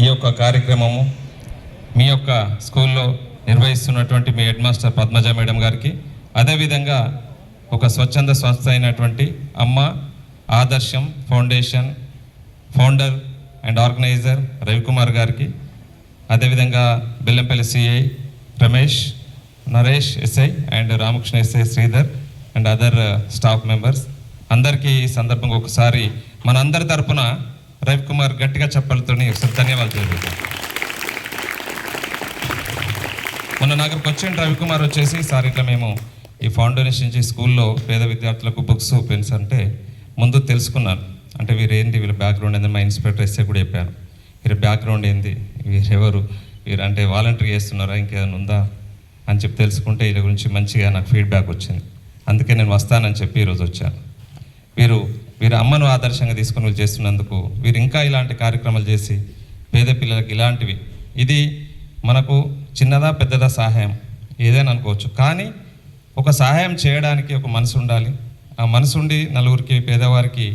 ఈ యొక్క కార్యక్రమము మీ యొక్క స్కూల్లో నిర్వహిస్తున్నటువంటి మీ హెడ్ మాస్టర్ పద్మజ మేడం గారికి, అదేవిధంగా ఒక స్వచ్ఛంద సంస్థ అయినటువంటి Amma Adarsham foundation founder and organiser Ravikumar గారికి, అదేవిధంగా Bellampalli CI Ramesh, Naresh SI and Ramakrishna SI Sridhar and other staff members అందరికీ ఈ సందర్భంగా ఒకసారి మన అందరి తరపున రవికుమార్ గట్టిగా చెప్పలతో ధన్యవాదాలు తెలియజేస్తాను. మొన్న నాకు వచ్చిన రవికుమార్ వచ్చేసి, సార్ ఇట్లా మేము ఈ ఫౌండేషన్ నుంచి స్కూల్లో పేద విద్యార్థులకు బుక్స్ పెన్స్ అంటే ముందు తెలుసుకున్నాను. అంటే వీరేంటి, వీళ్ళ బ్యాక్గ్రౌండ్ ఏంది, మా ఇన్స్పెక్టర్ ఎస్ఏ కూడా చెప్పాను, వీరి బ్యాక్గ్రౌండ్ ఏంది, వీరెవరు, వీరు అంటే వాలంటరీ చేస్తున్నారా ఇంకేదైనా ఉందా అని చెప్పి తెలుసుకుంటే వీళ్ళ గురించి మంచిగా నాకు ఫీడ్బ్యాక్ వచ్చింది. అందుకే నేను వస్తానని చెప్పి ఈరోజు వచ్చాను. వీరు అమ్మను ఆదర్శంగా తీసుకొని వీళ్ళు చేస్తున్నందుకు, వీరు ఇంకా ఇలాంటి కార్యక్రమాలు చేసి పేద పిల్లలకి ఇలాంటివి, ఇది మనకు చిన్నదా పెద్దదా సహాయం ఏదైనా అనుకోవచ్చు, కానీ ఒక సహాయం చేయడానికి ఒక మనసు ఉండాలి. ఆ మనసు ఉండి నలుగురికి పేదవారికి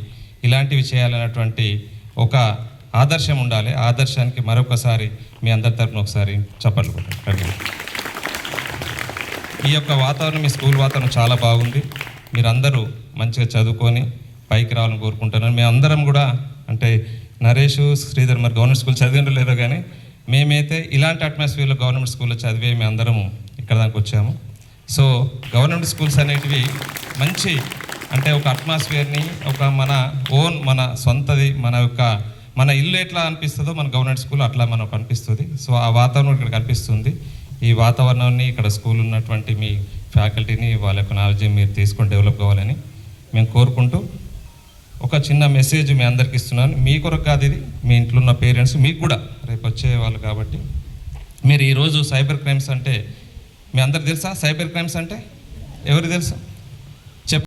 ఇలాంటివి చేయాలన్నటువంటి ఒక ఆదర్శం ఉండాలి. ఆ ఆదర్శానికి మరొకసారి మీ అందరి తరపున ఒకసారి చప్పట్లు కొట్టండి. ఈ యొక్క వాతావరణం, మీ స్కూల్ వాతావరణం చాలా బాగుంది. మీరందరూ మంచిగా చదువుకొని పైకి రావాలని కోరుకుంటున్నాను. మేమందరం కూడా అంటే నరేష్ శ్రీధర్ మరి గవర్నమెంట్ స్కూల్ చదివిండో లేదో కానీ మేమైతే ఇలాంటి అట్మాస్ఫియర్లో గవర్నమెంట్ స్కూల్లో చదివే మేమందరము ఇక్కడ దాకా వచ్చాము. సో గవర్నమెంట్ స్కూల్స్ అనేటివి మంచి అంటే ఒక అట్మాస్ఫియర్ని, ఒక మన ఓన్ మన సొంతది, మన ఇల్లు ఎట్లా అనిపిస్తుందో మన గవర్నమెంట్ స్కూల్ అట్లా మనకు అనిపిస్తుంది. సో ఆ వాతావరణం ఇక్కడ కనిపిస్తుంది. ఈ వాతావరణాన్ని ఇక్కడ స్కూల్ ఉన్నటువంటి మీ ఫ్యాకల్టీని వాళ్ళ యొక్క నాలెడ్జ్ మీరు తీసుకొని డెవలప్ కావాలని మేము కోరుకుంటూ ఒక చిన్న మెసేజ్ మీ అందరికి ఇస్తున్నాను. మీ కొరకు కాదు ఇది, మీ ఇంట్లో ఉన్న పేరెంట్స్ మీకు కూడా రేపు వచ్చే వాళ్ళు కాబట్టి. మీరు ఈరోజు సైబర్ క్రైమ్స్ అంటే మీ అందరికి తెలుసా? సైబర్ క్రైమ్స్ అంటే ఎవరికి తెలుసా?